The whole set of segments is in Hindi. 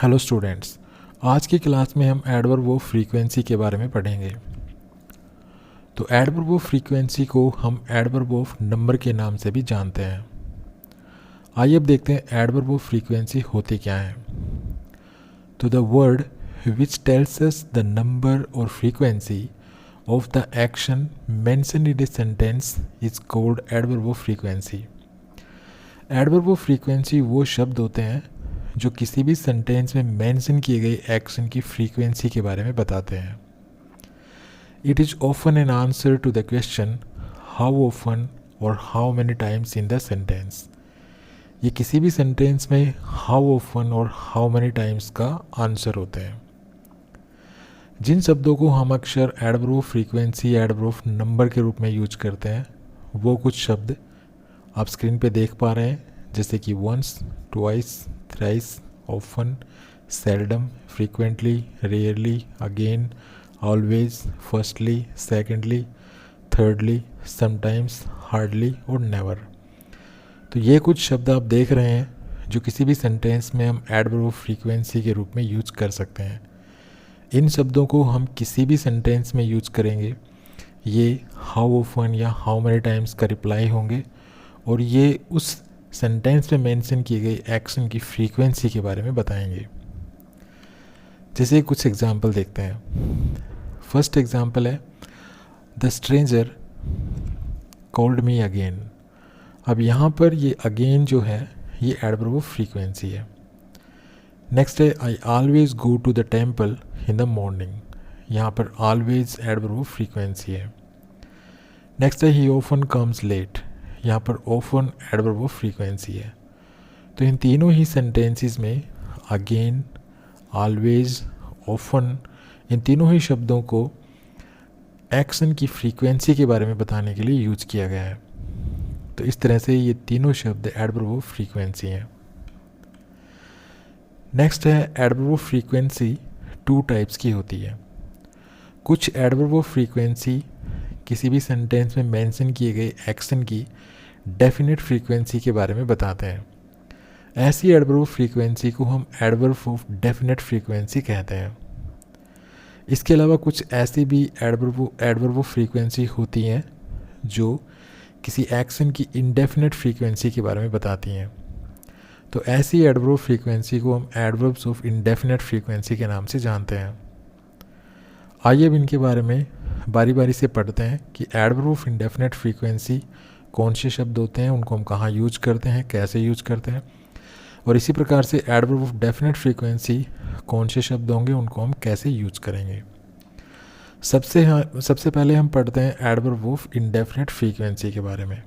हेलो स्टूडेंट्स, आज की क्लास में हम एडवर्ब ऑफ फ्रीक्वेंसी के बारे में पढ़ेंगे। तो एडवर्ब ऑफ फ्रीक्वेंसी को हम एडवर्ब ऑफ नंबर के नाम से भी जानते हैं। आइए अब देखते हैं एडवर्ब ऑफ फ्रीक्वेंसी होते क्या हैं। तो the word which tells us the number और frequency of the action mentioned in the sentence is called adverb of frequency. Adverb of frequency वो शब्द होते हैं जो किसी भी सेंटेंस में मेंशन किए गए एक्शन की फ्रीक्वेंसी के बारे में बताते हैं। It is often an answer to the question how often और how many times in the sentence. ये किसी भी सेंटेंस में हाउ ऑफन और हाउ मैनी टाइम्स का आंसर होते हैं। जिन शब्दों को हम अक्सर adverb of frequency adverb of number के रूप में यूज करते हैं वो कुछ शब्द आप स्क्रीन पे देख पा रहे हैं, जैसे कि once, twice, thrice, often, seldom, frequently, rarely, again, always, firstly, secondly, thirdly, sometimes, hardly और नेवर। तो ये कुछ शब्द आप देख रहे हैं जो किसी भी सेंटेंस में हम एडवर्ब ऑफ फ्रीक्वेंसी के रूप में यूज कर सकते हैं। इन शब्दों को हम किसी भी सेंटेंस में यूज करेंगे, ये हाउ ऑफन या हाउ मेनी टाइम्स का रिप्लाई होंगे और ये उस सेंटेंस में मेंशन किए गए एक्शन की फ्रीक्वेंसी के बारे में बताएंगे। जैसे कुछ एग्जाम्पल देखते हैं। फर्स्ट एग्जाम्पल है the stranger called me again. अब यहाँ पर ये अगेन जो है ये एडवर्ब ऑफ फ्रीक्वेंसी है। नेक्स्ट है I always go to the temple in the morning. यहाँ पर ऑलवेज एडवर्ब ऑफ फ्रीक्वेंसी है। नेक्स्ट है ही ऑफन कम्स लेट। यहाँ पर ऑफन एडवर्ब ऑफ फ्रीक्वेंसी है। तो इन तीनों ही सेंटेंसेस में अगेन, ऑलवेज, ऑफन, इन तीनों ही शब्दों को एक्शन की फ्रीक्वेंसी के बारे में बताने के लिए यूज किया गया है। तो इस तरह से ये तीनों शब्द एडवर्ब ऑफ फ्रीक्वेंसी हैं। नेक्स्ट है adverb of frequency two types की होती है। कुछ एडवर्ब ऑफ फ्रीक्वेंसी किसी भी सेंटेंस में मेंशन किए गए एक्शन की डेफिनेट फ्रीक्वेंसी के बारे में बताते हैं। ऐसी एडवर्ब ऑफ फ्रीक्वेंसी को हम एडवर्ब ऑफ डेफिनेट फ्रीक्वेंसी कहते हैं। इसके अलावा कुछ ऐसी भी एडवर्ब ऑफ फ्रीक्वेंसी होती हैं जो किसी एक्शन की इनडेफिनेट फ्रीक्वेंसी के बारे में बताती हैं। तो ऐसी एडवर्ब ऑफ फ्रीक्वेंसी को हम एडवर्ब्स ऑफ इनडेफिनेट फ्रीक्वेंसी के नाम से जानते हैं। आइए अब इनके बारे में बारी बारी से पढ़ते हैं कि एडवर्ब ऑफ इनडेफिनेट फ्रीक्वेंसी कौन से शब्द होते हैं, उनको हम कहाँ यूज करते हैं, कैसे यूज करते हैं, और इसी प्रकार से एडवर्ब ऑफ डेफिनेट फ्रीक्वेंसी कौन से शब्द होंगे, उनको हम कैसे यूज करेंगे। सबसे पहले हम पढ़ते हैं एडवर्ब ऑफ इनडेफिनेट फ्रीक्वेंसी के बारे में।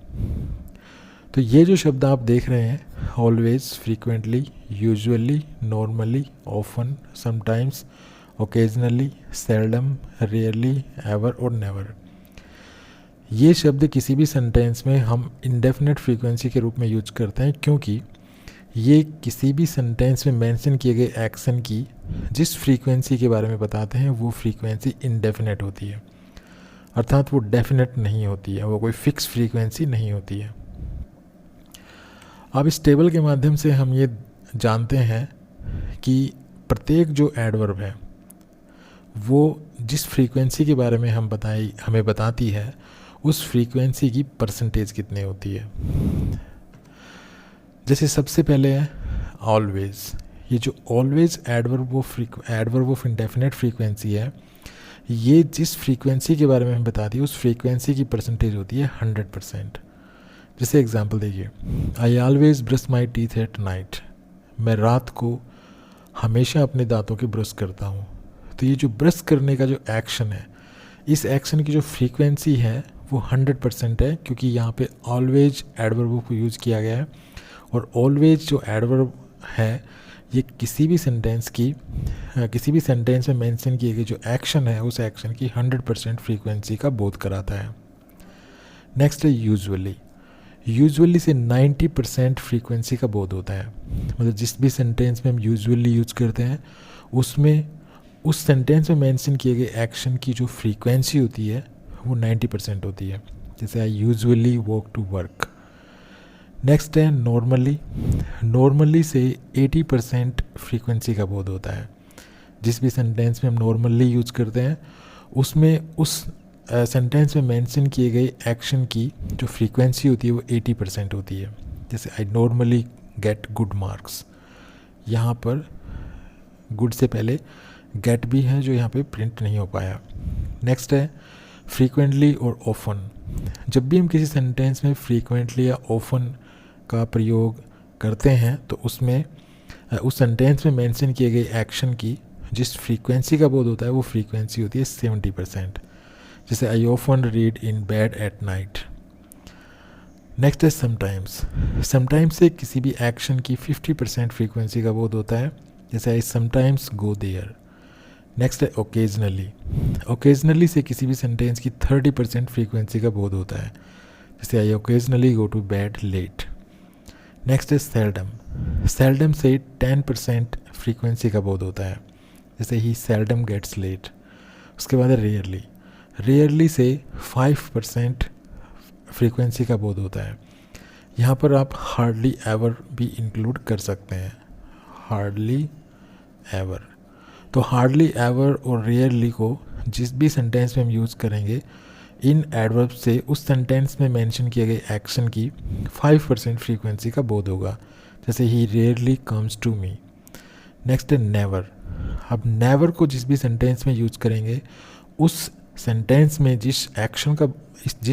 तो ये जो शब्द आप देख रहे हैं always, frequently, usually, normally, often, sometimes, occasionally, seldom, rarely, ever और नेवर, ये शब्द किसी भी सेंटेंस में हम इनडेफिनेट फ्रीक्वेंसी के रूप में यूज करते हैं क्योंकि ये किसी भी सेंटेंस में मेंशन किए गए एक्शन की जिस फ्रीक्वेंसी के बारे में बताते हैं वो फ्रीक्वेंसी इनडेफिनेट होती है, अर्थात वो डेफिनेट नहीं होती है, वो कोई फिक्स फ्रीक्वेंसी नहीं होती है। अब इस टेबल के माध्यम से हम ये जानते हैं कि प्रत्येक जो एडवर्ब है वो जिस फ्रीक्वेंसी के बारे में हमें बताती है उस फ्रीक्वेंसी की परसेंटेज कितनी होती है। जैसे सबसे पहले है ऑलवेज। ये जो always adverb of indefinite frequency है, ये जिस फ्रीक्वेंसी के बारे में हमें बताती है उस फ्रीक्वेंसी की परसेंटेज होती है 100%। जैसे एग्जांपल देखिए, I always brush my teeth at night. मैं रात को हमेशा अपने दांतों के ब्रश करता हूँ। तो ये जो ब्रश करने का जो एक्शन है, इस एक्शन की जो फ्रीक्वेंसी है वो 100% है क्योंकि यहाँ पे ऑलवेज एडवर्ब को यूज़ किया गया है। और ऑलवेज जो एडवर्ब है ये किसी भी सेंटेंस में मेंशन किए गए जो एक्शन है उस एक्शन की 100% फ्रीक्वेंसी का बोध कराता है। नेक्स्ट है यूजुअली से 90% फ्रीक्वेंसी का बोध होता है। मतलब जिस भी सेंटेंस में हम यूजुअली यूज करते हैं उसमें उस सेंटेंस में मेंशन किए गए एक्शन की जो फ्रीक्वेंसी होती है वो 90% होती है। जैसे I usually walk to work. Next है नॉर्मली। नॉर्मली से 80% फ्रीक्वेंसी का बोध होता है। जिस भी सेंटेंस में हम नॉर्मली यूज करते हैं उसमें उस सेंटेंस में मेंशन किए गए एक्शन की जो फ्रीक्वेंसी होती है वो 80% होती है। जैसे I normally get good marks, यहाँ पर गुड से पहले गेट भी है जो यहाँ पे प्रिंट नहीं हो पाया। नेक्स्ट है फ्रीक्वेंटली और ऑफन। जब भी हम किसी सेंटेंस में फ्रीक्वेंटली या ऑफन का प्रयोग करते हैं तो उसमें उस सेंटेंस में मेंशन किए गए एक्शन की जिस फ्रीक्वेंसी का बोध होता है वो फ्रीक्वेंसी होती है 70%। जैसे I often read in bed at night. Next है समटाइम्स। समटाइम्स से किसी भी एक्शन की 50% फ्रीक्वेंसी का बोध होता है। जैसे I sometimes go there. Next है ओकेजनली। ओकेजनली से किसी भी सेंटेंस की 30% फ्रीक्वेंसी का बोध होता है। जैसे I occasionally go to bed late. Next है सेल्डम। सेल्डम से 10% फ्रीक्वेंसी का बोध होता है। जैसे ही सेल्डम गेट्स लेट। उसके बाद है रेयरली। रेयरली से 5% फ्रीक्वेंसी का बोध होता है। यहाँ पर आप हार्डली एवर भी इंक्लूड कर सकते हैं। Hardly ever. तो हार्डली एवर और रेयरली को जिस भी सेंटेंस में हम यूज़ करेंगे इन एडवर्ब से उस सेंटेंस में मेंशन किए गए एक्शन की 5% फ्रीक्वेंसी का बोध होगा। जैसे ही rarely comes to me. Next है नेवर। अब नेवर को जिस भी सेंटेंस में यूज करेंगे उस सेंटेंस में जिस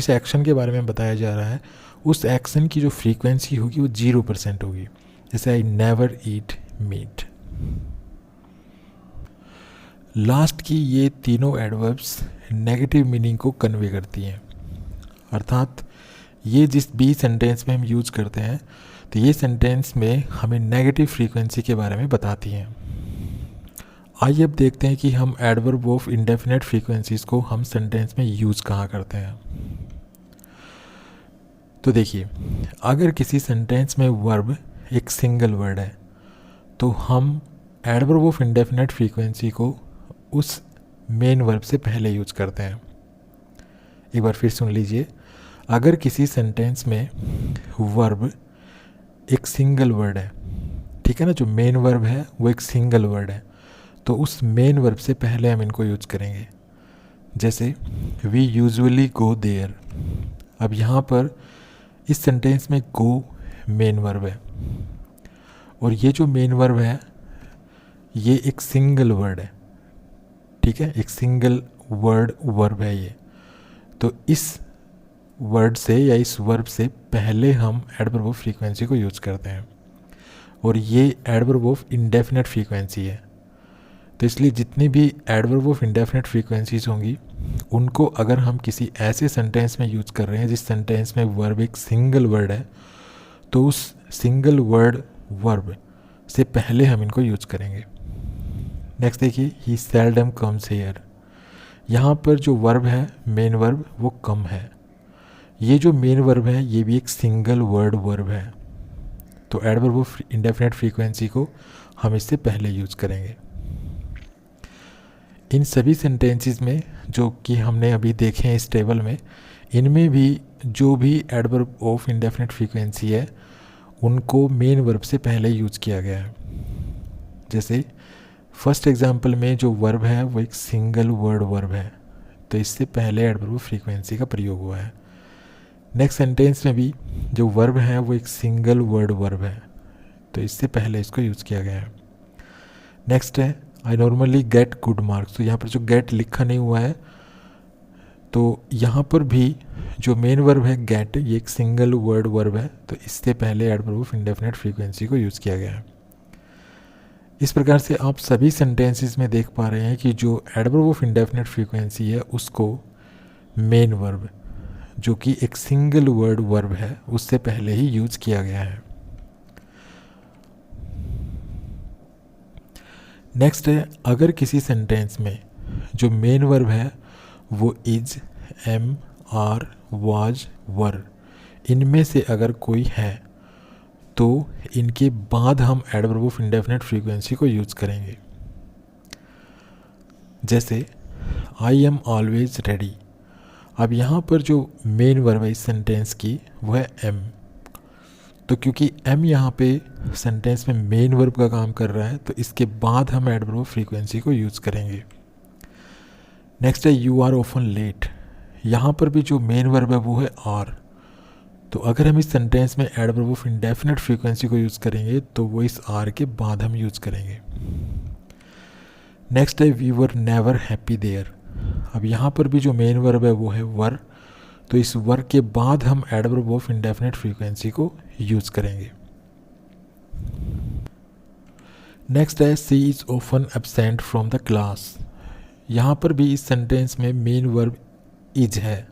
एक्शन के बारे में बताया जा रहा है उस एक्शन की जो फ्रीक्वेंसी होगी वो 0% होगी। जैसे I never eat meat. Last की ये तीनों एडवर्ब्स नेगेटिव मीनिंग को कन्वे करती हैं, अर्थात ये जिस भी सेंटेंस में हम यूज करते हैं तो ये सेंटेंस में हमें नेगेटिव फ्रीक्वेंसी के बारे में बताती हैं। आइए अब देखते हैं कि हम एडवर्ब ऑफ इंडेफिनेट फ्रीक्वेंसीज को हम सेंटेंस में यूज कहाँ करते हैं। तो देखिए, अगर किसी सेंटेंस में वर्ब एक सिंगल वर्ड है तो हम एडवर्ब ऑफ इंडेफिनेट फ्रीक्वेंसी को उस मेन वर्ब से पहले यूज करते हैं। एक बार फिर सुन लीजिए, अगर किसी सेंटेंस में वर्ब एक सिंगल वर्ड है, ठीक है ना, जो मेन वर्ब है वो एक सिंगल वर्ड है, तो उस मेन वर्ब से पहले हम इनको यूज करेंगे। जैसे वी यूजुअली गो देयर। अब यहाँ पर इस सेंटेंस में गो मेन वर्ब है और ये जो मेन वर्ब है ये एक सिंगल वर्ड है, ठीक है, एक सिंगल वर्ब है ये। तो इस वर्ड से या इस वर्ब से पहले हम एडवर्ब ऑफ फ्रीक्वेंसी को यूज करते हैं और ये एडवर्ब ऑफ इंडेफिनेट फ्रीक्वेंसी है। तो इसलिए जितनी भी एडवर्ब ऑफ इंडेफिनेट फ्रीक्वेंसीज होंगी उनको अगर हम किसी ऐसे सेंटेंस में यूज कर रहे हैं जिस सेंटेंस में वर्ब एक सिंगल वर्ड है तो उस सिंगल वर्ब से पहले हम इनको यूज करेंगे। नेक्स्ट देखिए, ही सेल्डम कम्स हियर। यहाँ पर जो वर्ब है मेन वर्ब वो कम है। ये जो मेन वर्ब है ये भी एक सिंगल वर्ब है, तो एडवर्ब ऑफ इंडेफिनेट फ्रीक्वेंसी को हम इससे पहले यूज करेंगे। इन सभी सेंटेंसेस में जो कि हमने अभी देखे हैं इस टेबल में, इनमें भी जो भी एडवर्ब ऑफ इंडेफिनेट फ्रीक्वेंसी है उनको मेन वर्ब से पहले यूज किया गया है। जैसे फर्स्ट एग्जांपल में जो वर्ब है वो एक सिंगल वर्ब है, तो इससे पहले एडवर्ब ऑफ फ्रीक्वेंसी का प्रयोग हुआ है। नेक्स्ट सेंटेंस में भी जो वर्ब है वो एक सिंगल वर्ब है, तो इससे पहले इसको यूज़ किया गया है। नेक्स्ट है I normally get good marks. तो यहाँ पर जो गेट लिखा नहीं हुआ है, तो यहाँ पर भी जो मेन वर्ब है गेट ये एक सिंगल वर्ब है, तो इससे पहले एडवर्ब ऑफ इंडेफिनेट फ्रीक्वेंसी को यूज़ किया गया है। इस प्रकार से आप सभी सेंटेंसेस में देख पा रहे हैं कि जो एडवर्ब ऑफ इंडेफिनेट फ्रीक्वेंसी है उसको मेन वर्ब जो कि एक सिंगल वर्ब है उससे पहले ही यूज किया गया है। नेक्स्ट है, अगर किसी सेंटेंस में जो मेन वर्ब है वो इज, एम, आर, वाज, वर, इनमें से अगर कोई है तो इनके बाद हम एडवर्ब ऑफ इंडेफिनेट फ्रीक्वेंसी को यूज करेंगे। जैसे आई एम ऑलवेज रेडी। अब यहाँ पर जो मेन वर्ब है इस सेंटेंस की वो है एम, तो तो क्योंकि एम यहाँ पे सेंटेंस में मेन वर्ब का काम कर रहा है, तो इसके बाद हम एडवर्ब ऑफ फ्रीक्वेंसी को यूज़ करेंगे। नेक्स्ट है यू आर ऑफन लेट। यहाँ पर भी जो मेन वर्ब है वो है आर, तो अगर हम इस सेंटेंस में एडवर्ब ऑफ इंडेफिनिट फ्रीक्वेंसी को यूज़ करेंगे तो वो इस आर के बाद हम यूज़ करेंगे। नेक्स्ट है we were never happy there. अब यहाँ पर भी जो मेन वर्ब है वो है वर, तो इस वर के बाद हम एडवर्ब ऑफ इंडेफिनिट फ्रीक्वेंसी को यूज़ करेंगे। नेक्स्ट है she is often absent from the class. यहाँ पर भी इस सेंटेंस में मेन वर्ब इज है,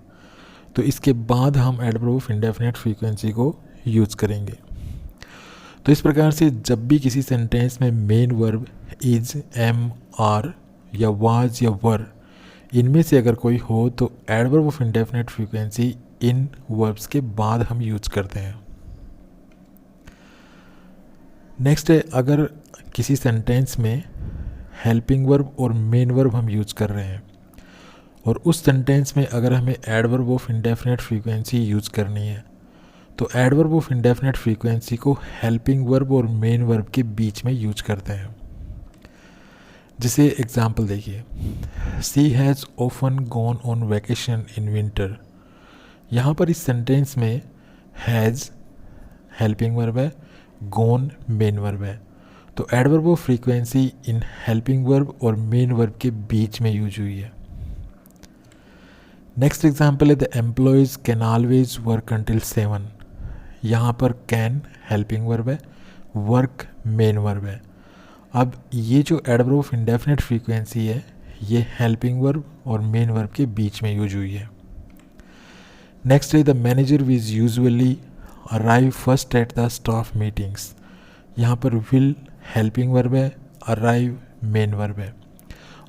तो इसके बाद हम एडवर्ब ऑफ इंडेफिनिट फ्रीक्वेंसी को यूज़ करेंगे। तो इस प्रकार से जब भी किसी सेंटेंस में main verb is, am, are या वाज या वर, इनमें से अगर कोई हो तो एडवर्ब ऑफ इंडेफिनिट फ्रीक्वेंसी इन वर्ब्स के बाद हम यूज़ करते हैं। नेक्स्ट है अगर किसी सेंटेंस में हेल्पिंग वर्ब और मेन वर्ब हम यूज़ कर रहे हैं और उस सेंटेंस में अगर हमें adverb of indefinite frequency use करनी है, तो एडवर्ब ऑफ इंडेफिनिट फ्रीक्वेंसी को हेल्पिंग वर्ब और मेन वर्ब के बीच में यूज करते हैं। जैसे एग्जांपल देखिए, she has often gone on vacation in winter. यहाँ पर इस सेंटेंस में हैज़ हेल्पिंग वर्ब है, गॉन मेन वर्ब है, तो adverb of frequency in helping verb और मेन वर्ब के बीच में यूज हुई है। नेक्स्ट एग्जाम्पल है the employees can always work until 7। यहाँ पर कैन हेल्पिंग वर्ब है, वर्क मेन वर्ब है। अब ये जो एडवर्ब ऑफ इंडेफिनिट फ्रीक्वेंसी है ये हेल्पिंग वर्ब और मेन वर्ब के बीच में यूज हुई है। नेक्स्ट है the manager will usually arrive first at the staff meetings. यहाँ पर विल हेल्पिंग वर्ब है, अराइव मेन वर्ब है,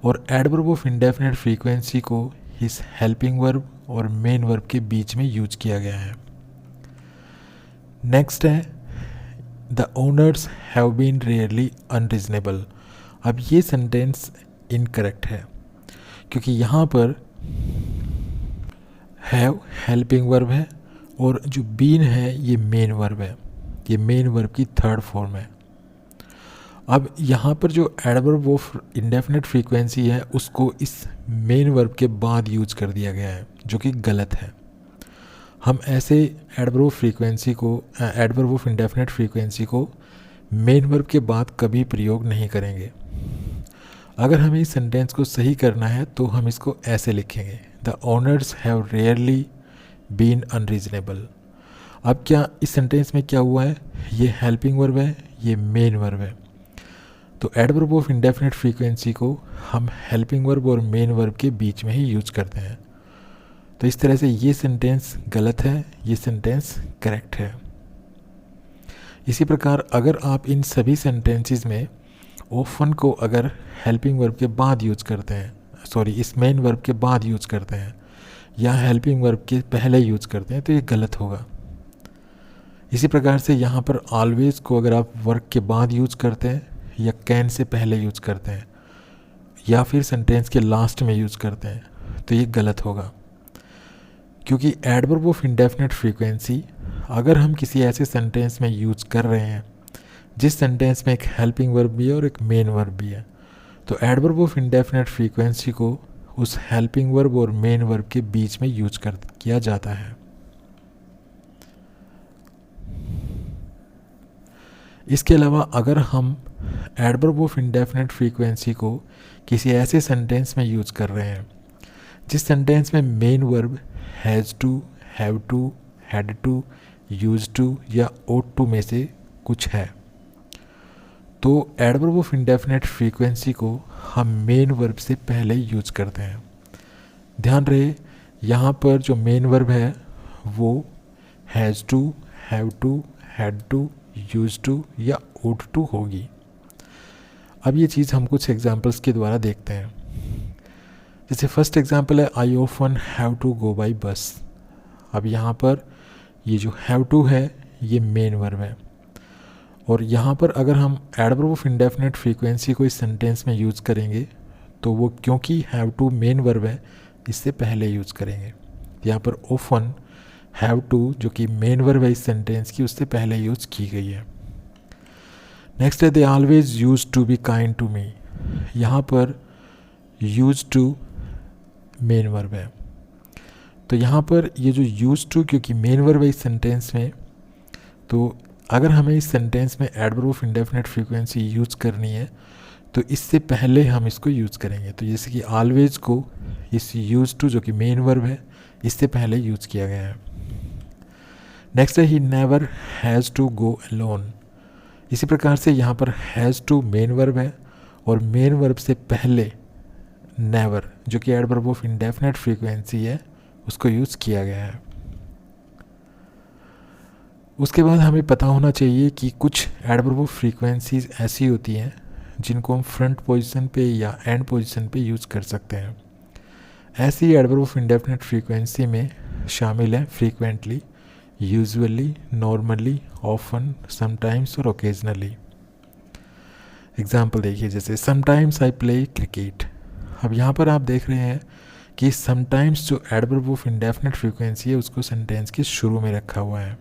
और एडवर्ब ऑफ इंडेफिनिट फ्रीक्वेंसी को इस हेल्पिंग वर्ब और मेन वर्ब के बीच में यूज किया गया है। नेक्स्ट है the owners have been rarely unreasonable. अब ये सेंटेंस इनकरेक्ट है क्योंकि यहाँ पर हैव हेल्पिंग वर्ब है और जो बीन है ये मेन वर्ब है, ये मेन वर्ब की थर्ड फॉर्म है। अब यहाँ पर जो एडवर्ब ऑफ इंडेफिनिट फ्रीक्वेंसी है उसको इस मेन वर्ब के बाद यूज कर दिया गया है, जो कि गलत है। हम ऐसे एडवर्ब ऑफ फ्रीक्वेंसी को एडवर्ब ऑफ इंडेफिनिट फ्रीक्वेंसी को मेन वर्ब के बाद कभी प्रयोग नहीं करेंगे। अगर हमें इस सेंटेंस को सही करना है तो हम इसको ऐसे लिखेंगे, the owners have rarely been unreasonable. अब क्या इस सेंटेंस में क्या हुआ है, ये हेल्पिंग वर्ब है, ये मेन वर्ब है, तो एडवर्ब ऑफ इंडेफिनिट फ्रीक्वेंसी को हम हेल्पिंग वर्ब और मेन वर्ब के बीच में ही यूज करते हैं। तो इस तरह से ये सेंटेंस गलत है, ये सेंटेंस करेक्ट है। इसी प्रकार अगर आप इन सभी सेंटेंसेस में ऑफन को अगर हेल्पिंग वर्ब के बाद यूज करते हैं, सॉरी इस मेन वर्ब के बाद यूज करते हैं या हेल्पिंग वर्ब के पहले यूज करते हैं, तो ये गलत होगा। इसी प्रकार से यहाँ पर ऑलवेज को अगर आप वर्ब के बाद यूज करते हैं या कैन से पहले यूज करते हैं या फिर सेंटेंस के लास्ट में यूज करते हैं, तो ये गलत होगा। क्योंकि एडवर्ब ऑफ इंडेफिनिट फ्रीक्वेंसी अगर हम किसी ऐसे सेंटेंस में यूज कर रहे हैं जिस सेंटेंस में एक हेल्पिंग वर्ब भी है और एक मेन वर्ब भी है, तो एडवर्ब ऑफ इंडेफिनिट फ्रीक्वेंसी को उस हेल्पिंग वर्ब और मेन वर्ब के बीच में यूज किया जाता है। इसके अलावा अगर हम एडवर्ब ऑफ इंडेफिनिट फ्रीक्वेंसी को किसी ऐसे सेंटेंस में यूज कर रहे हैं जिस सेंटेंस में main verb has to, have to, had to, use to या ought to में से कुछ है, तो एडवर्ब ऑफ इंडेफिनिट फ्रीक्वेंसी को हम मेन वर्ब से पहले यूज करते हैं। ध्यान रहे यहाँ पर जो मेन वर्ब है वो has to, have to, had to, use to या ought to होगी। अब ये चीज़ हम कुछ एग्जांपल्स के द्वारा देखते हैं। जैसे फर्स्ट एग्जांपल है I often have to go by bus. अब यहाँ पर ये जो हैव टू है ये मेन वर्ब है, और यहाँ पर अगर हम एडवर्ब ऑफ इंडेफिनिट फ्रीक्वेंसी को इस सेंटेंस में यूज़ करेंगे तो वो क्योंकि हैव टू मेन वर्ब है इससे पहले यूज़ करेंगे। यहाँ पर ऑफन हैव टू जो कि मेन वर्ब है इस सेंटेंस की, उससे पहले यूज की गई है। नेक्स्ट है they always use to be kind to me. यहाँ पर यूज टू मेन वर्ब है, तो यहाँ पर ये जो यूज टू क्योंकि मेन वर्ब है इस सेंटेंस में, तो अगर हमें इस सेंटेंस में adverb of indefinite frequency use करनी है तो इससे पहले हम इसको यूज़ करेंगे। तो जैसे कि ऑलवेज को इस यूज टू जो कि मेन वर्ब है इससे पहले यूज किया गया है। नेक्स्ट है he never has to go alone. इसी प्रकार से यहाँ पर हैज़ टू मेन वर्ब है और मेन वर्ब से पहले नेवर जो कि एडवर्ब ऑफ इंडेफिनिट फ्रीक्वेंसी है उसको यूज़ किया गया है। उसके बाद हमें पता होना चाहिए कि कुछ एडवर्ब ऑफ फ्रीक्वेंसीज ऐसी होती हैं जिनको हम फ्रंट पोजीशन पे या एंड पोजीशन पे यूज़ कर सकते हैं। ऐसी एडवर्ब ऑफ इंडेफिनिट फ्रीक्वेंसी में शामिल है frequently, usually, normally, often, sometimes और ओकेजनली। एग्जाम्पल देखिए, जैसे समटाइम्स आई प्ले क्रिकेट। अब यहाँ पर आप देख रहे हैं कि समटाइम्स जो एडवर्ब ऑफ इंडेफिनिट फ्रीक्वेंसी है उसको सेंटेंस के शुरू में रखा हुआ है।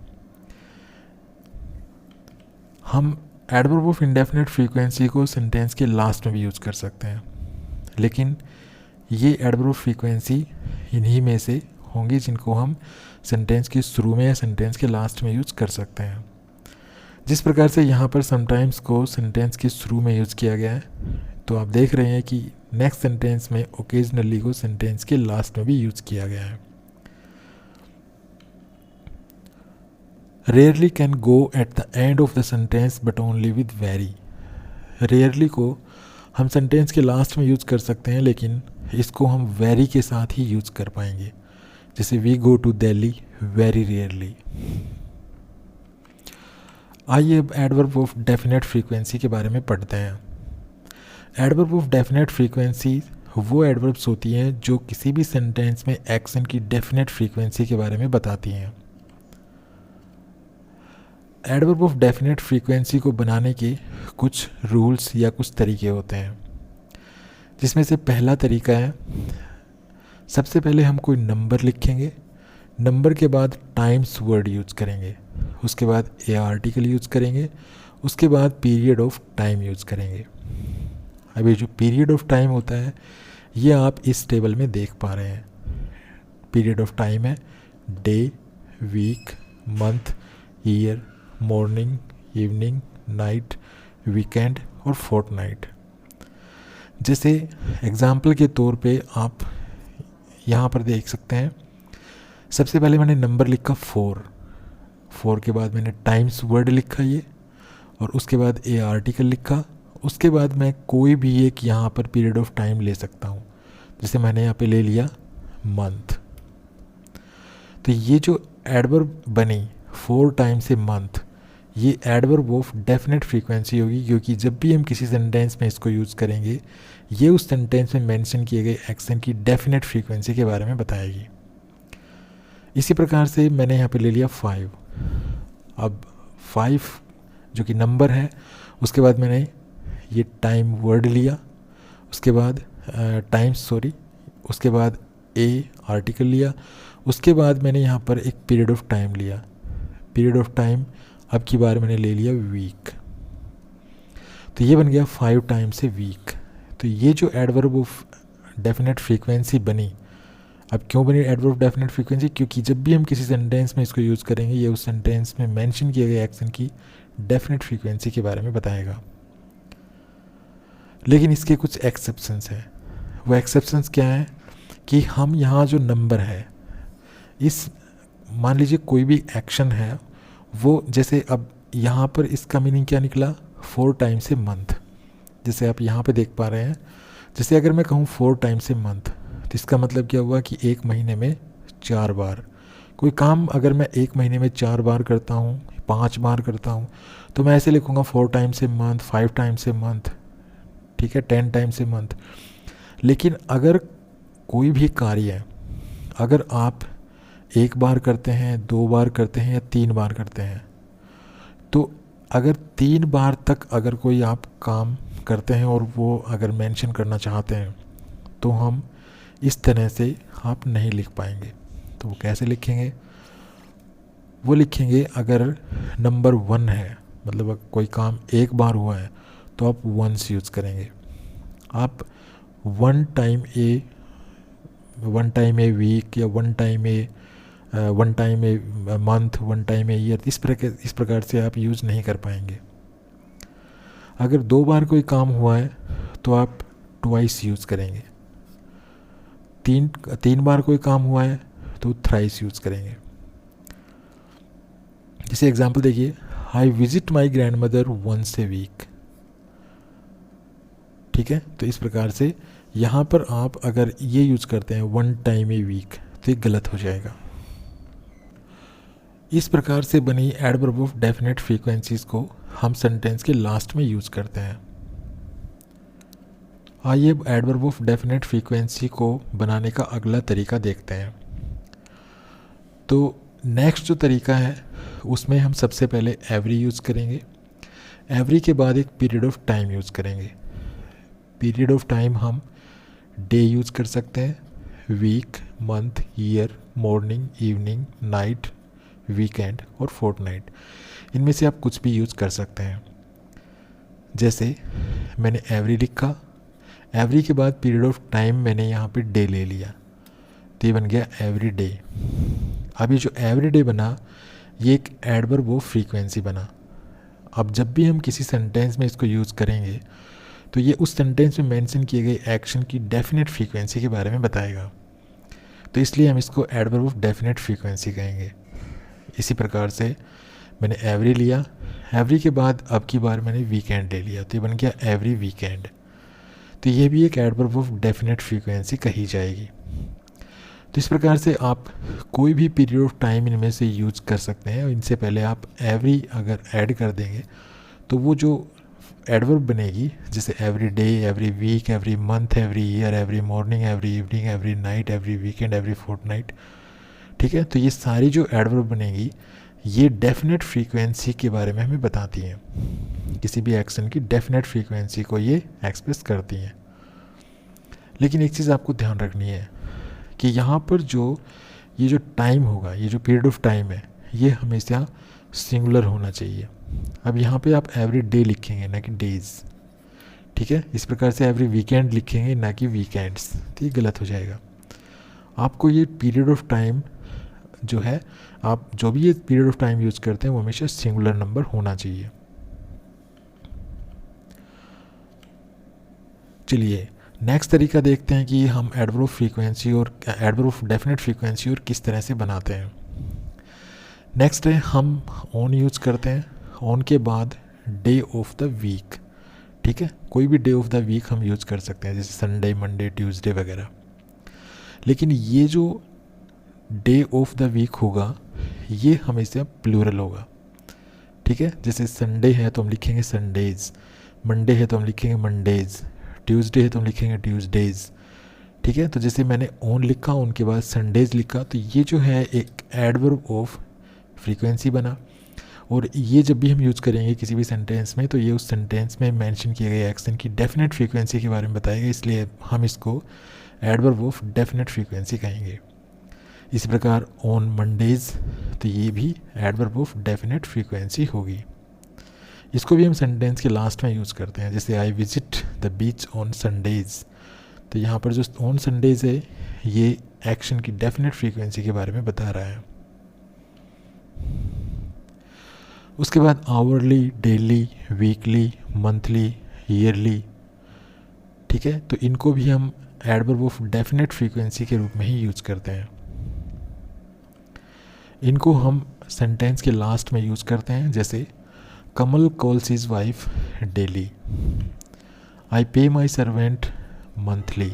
हम एडवर्ब ऑफ इंडेफिनिट फ्रीक्वेंसी को सेंटेंस के लास्ट में भी यूज़ कर सकते हैं, लेकिन ये एडवर्ब ऑफ फ्रीक्वेंसी इन्हीं में से होंगी जिनको हम सेंटेंस के शुरू में या सेंटेंस के लास्ट में यूज़ कर सकते हैं। जिस प्रकार से यहाँ पर समटाइम्स को सेंटेंस के शुरू में यूज़ किया गया है, तो आप देख रहे हैं कि नेक्स्ट सेंटेंस में ओकेजनली को सेंटेंस के लास्ट में भी यूज़ किया गया है। Rarely can go at the end of the sentence but only with very. Rarely को हम सेंटेंस के लास्ट में यूज़ कर सकते हैं, लेकिन इसको हम वेरी के साथ ही यूज़ कर पाएंगे। जैसे we go to Delhi very rarely. आइए अब एडवर्ब ऑफ डेफिनेट फ्रीक्वेंसी के बारे में पढ़ते हैं। एडवर्ब ऑफ डेफिनेट फ्रीक्वेंसी वो एडवर्ब्स होती हैं जो किसी भी सेंटेंस में एक्शन की डेफिनेट फ्रीक्वेंसी के बारे में बताती हैं। एडवर्ब ऑफ डेफिनेट फ्रीक्वेंसी को बनाने के कुछ रूल्स या कुछ तरीके होते हैं, जिसमें से पहला तरीका है, सबसे पहले हम कोई नंबर लिखेंगे, नंबर के बाद टाइम्स वर्ड यूज़ करेंगे, उसके बाद ए आर्टिकल यूज़ करेंगे, उसके बाद पीरियड ऑफ टाइम यूज़ करेंगे। अभी जो पीरियड ऑफ टाइम होता है ये आप इस टेबल में देख पा रहे हैं। पीरियड ऑफ टाइम है day, week, month, year, morning, evening, night, weekend और फोर्टनाइट। जैसे एग्जाम्पल के तौर पे आप यहाँ पर देख सकते हैं, सबसे पहले मैंने नंबर लिखा 4 के बाद मैंने टाइम्स वर्ड लिखा ये, और उसके बाद ए आर्टिकल लिखा, उसके बाद मैं कोई भी एक यहाँ पर पीरियड ऑफ टाइम ले सकता हूँ। जैसे मैंने यहाँ पे ले लिया मंथ। तो ये जो एडवर्ब बनी 4 टाइम्स से मंथ, ये एडवर्ब ऑफ डेफिनेट फ्रीक्वेंसी होगी, क्योंकि जब भी हम किसी सेंटेंस में इसको यूज़ करेंगे ये उस सेंटेंस में मेंशन किए गए एक्शन की डेफिनेट फ्रीक्वेंसी के बारे में बताएगी। इसी प्रकार से मैंने यहाँ पे ले लिया 5। अब 5 जो कि नंबर है, उसके बाद मैंने ये टाइम वर्ड लिया, उसके बाद उसके बाद ए आर्टिकल लिया, उसके बाद मैंने यहाँ पर एक पीरियड ऑफ टाइम लिया। पीरियड ऑफ टाइम अब की बार मैंने ले लिया वीक। तो ये बन गया 5 टाइम्स से वीक। तो ये जो एडवर्ब ऑफ डेफिनेट फ्रीक्वेंसी बनी, अब क्यों बनी एडवर्ब ऑफ डेफिनेट फ्रीक्वेंसी? क्योंकि जब भी हम किसी सेंटेंस में इसको यूज़ करेंगे ये उस सेंटेंस में मेंशन किए गए एक्शन की डेफिनेट फ्रीक्वेंसी के बारे में बताएगा। लेकिन इसके कुछ एक्सेप्शंस हैं। वो एक्सेप्शंस क्या है कि हम यहाँ जो नंबर है, इस मान लीजिए कोई भी एक्शन है वो, जैसे अब यहाँ पर इसका मीनिंग क्या निकला 4 टाइम्स से मंथ। जैसे आप यहाँ पे देख पा रहे हैं, जैसे अगर मैं कहूँ 4 टाइम्स से मंथ, तो इसका मतलब क्या हुआ कि एक महीने में 4 बार कोई काम अगर मैं एक महीने में 4 बार करता हूँ, 5 बार करता हूँ, तो मैं ऐसे लिखूँगा 4 टाइम्स से मंथ, 5 टाइम्स से मंथ, ठीक है, 10 टाइम्स से मंथ। लेकिन अगर कोई भी कार्य है, अगर आप 1 बार करते हैं, 2 बार करते हैं या 3 बार करते हैं, तो अगर 3 बार तक अगर कोई आप काम करते हैं और वो अगर मेंशन करना चाहते हैं, तो हम इस तरह से आप नहीं लिख पाएंगे। तो वो कैसे लिखेंगे? वो लिखेंगे अगर नंबर 1 है, मतलब अगर कोई काम एक बार हुआ है तो आप वंस यूज़ करेंगे। आप वन टाइम ए वीक या one time a month, one time a year, इस प्रकार से आप यूज़ नहीं कर पाएंगे। अगर 2 बार कोई काम हुआ है तो आप ट्वाइस यूज़ करेंगे। तीन बार कोई काम हुआ है तो थ्राइस यूज़ करेंगे। जैसे एग्जांपल देखिए, I visit my grandmother once a week. ठीक है, तो इस प्रकार से यहाँ पर आप अगर ये यूज़ करते हैं वन टाइम ए वीक तो ये गलत हो जाएगा। इस प्रकार से बनी एडवर्ब ऑफ डेफिनेट फ्रीक्वेंसीज को हम सेंटेंस के लास्ट में यूज़ करते हैं। आइए अब एडवर्ब ऑफ डेफिनेट फ्रीक्वेंसी को बनाने का अगला तरीका देखते हैं। तो नेक्स्ट जो तरीका है उसमें हम सबसे पहले एवरी यूज़ करेंगे। एवरी के बाद एक पीरियड ऑफ टाइम यूज़ करेंगे। पीरियड ऑफ टाइम हम डे यूज़ कर सकते हैं, week, month, year, morning, evening, night, weekend और फोर्टनाइट। इनमें से आप कुछ भी यूज़ कर सकते हैं। जैसे मैंने एवरी लिखा, एवरी के बाद पीरियड ऑफ टाइम मैंने यहाँ पे डे ले लिया तो ये बन गया एवरी डे। अब ये जो एवरी डे बना ये एक एडवर्ब ऑफ फ्रीक्वेंसी बना। अब जब भी हम किसी सेंटेंस में इसको यूज़ करेंगे तो ये उस सेंटेंस में मेंशन किए गए एक्शन की डेफिनेट फ्रीक्वेंसी के बारे में बताएगा, तो इसलिए हम इसको एडवर्ब ऑफ डेफिनेट फ्रीक्वेंसी कहेंगे। इसी प्रकार से मैंने एवरी लिया, एवरी के बाद अब की बार मैंने वीकेंड ले लिया तो ये बन गया एवरी वीकेंड। तो ये भी एक एडवर्ब ऑफ डेफिनेट फ्रीक्वेंसी कही जाएगी। तो इस प्रकार से आप कोई भी पीरियड ऑफ टाइम इनमें से यूज़ कर सकते हैं, और इनसे पहले आप एवरी अगर ऐड कर देंगे तो वो जो एडवर्ब बनेगी, जैसे every day, every week, every month, every year, every morning, every evening, every night, every weekend, every fortnight. ठीक है, तो ये सारी जो एडवर्ब बनेगी ये डेफिनेट फ्रीक्वेंसी के बारे में हमें बताती हैं। किसी भी एक्शन की डेफिनेट फ्रीक्वेंसी को ये एक्सप्रेस करती हैं। लेकिन एक चीज़ आपको ध्यान रखनी है कि यहाँ पर ये जो टाइम होगा, ये जो पीरियड ऑफ टाइम है, ये हमेशा सिंगुलर होना चाहिए। अब यहाँ पे आप एवरी डे लिखेंगे ना कि डेज। ठीक है, इस प्रकार से एवरी वीकेंड लिखेंगे ना कि वीकेंड्स, तो ये गलत हो जाएगा। आपको ये पीरियड ऑफ टाइम जो है, आप जो भी ये पीरियड ऑफ टाइम यूज़ करते हैं वो हमेशा सिंगुलर नंबर होना चाहिए। चलिए नेक्स्ट तरीका देखते हैं कि हम एडवर्ब ऑफ फ्रीक्वेंसी और एडवर्ब ऑफ डेफिनेट फ्रीक्वेंसी और किस तरह से बनाते हैं। नेक्स्ट है हम ऑन यूज़ करते हैं। ऑन के बाद डे ऑफ द वीक। ठीक है, कोई भी डे ऑफ द वीक हम यूज़ कर सकते हैं, जैसे संडे, मंडे, ट्यूसडे वगैरह। लेकिन ये जो डे ऑफ द वीक होगा ये हमेशा प्लूरल होगा। ठीक है, जैसे संडे है तो हम लिखेंगे संडेज, मंडे है तो हम लिखेंगे मंडेज, ट्यूसडे है तो हम लिखेंगे ट्यूसडेज। ठीक है, तो जैसे मैंने ऑन लिखा, उनके बाद संडेज लिखा, तो ये जो है एक एडवर्ब ऑफ फ्रीक्वेंसी बना। और ये जब भी हम यूज़ करेंगे किसी भी सेंटेंस में तो ये उस सेंटेंस में मेंशन किए गए एक्शन की डेफिनेट फ्रीक्वेंसी के बारे में बताएगा, इसलिए हम इसको एडवर्ब ऑफ डेफिनेट फ्रीक्वेंसी कहेंगे। इसी प्रकार ऑन मंडेज, तो ये भी एडवर्ब ऑफ डेफिनेट फ्रीक्वेंसी होगी। इसको भी हम सेंटेंस के लास्ट में यूज़ करते हैं, जैसे I visit the beach on Sundays. तो यहाँ पर जो ऑन संडेज है ये एक्शन की डेफिनेट फ्रीक्वेंसी के बारे में बता रहा है। उसके बाद hourly, daily, weekly, monthly, yearly. ठीक है, तो इनको भी हम एडवर्ब ऑफ डेफिनेट फ्रीक्वेंसी के रूप में ही यूज़ करते हैं। इनको हम सेंटेंस के लास्ट में यूज़ करते हैं, जैसे कमल कॉल्स हिज वाइफ डेली, आई पे माई सर्वेंट मंथली।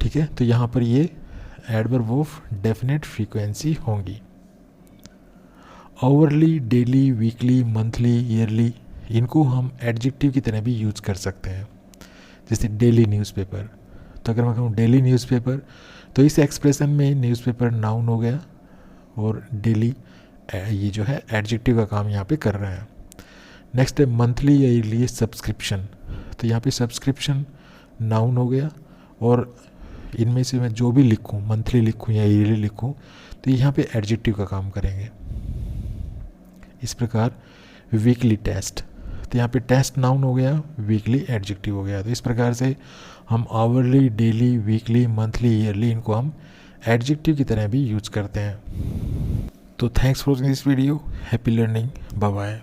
ठीक है, तो यहाँ पर ये एडवर्ब ऑफ डेफिनेट फ्रीक्वेंसी होंगी। Hourly, daily, weekly, monthly, yearly, इनको हम एडजेक्टिव की तरह भी यूज़ कर सकते हैं, जैसे डेली न्यूज़पेपर। तो अगर मैं कहूँ डेली न्यूज़पेपर तो इस एक्सप्रेशन में न्यूज़पेपर नाउन हो गया और डेली ये जो है एडजेक्टिव का काम यहाँ पे कर रहा है। नेक्स्ट है मंथली या ईयरली सब्सक्रिप्शन। तो यहाँ पे सब्सक्रिप्शन नाउन हो गया और इनमें से मैं जो भी लिखूँ, मंथली लिखूँ या ईयरली लिखूँ, तो यहाँ पे एडजेक्टिव का काम करेंगे। इस प्रकार वीकली टेस्ट, तो यहाँ पे टेस्ट नाउन हो गया, वीकली एडजेक्टिव हो गया। तो इस प्रकार से हम hourly, daily, weekly, monthly, yearly, इनको हम एडजेक्टिव की तरह भी यूज करते हैं। तो thanks for this video, happy learning, bye bye.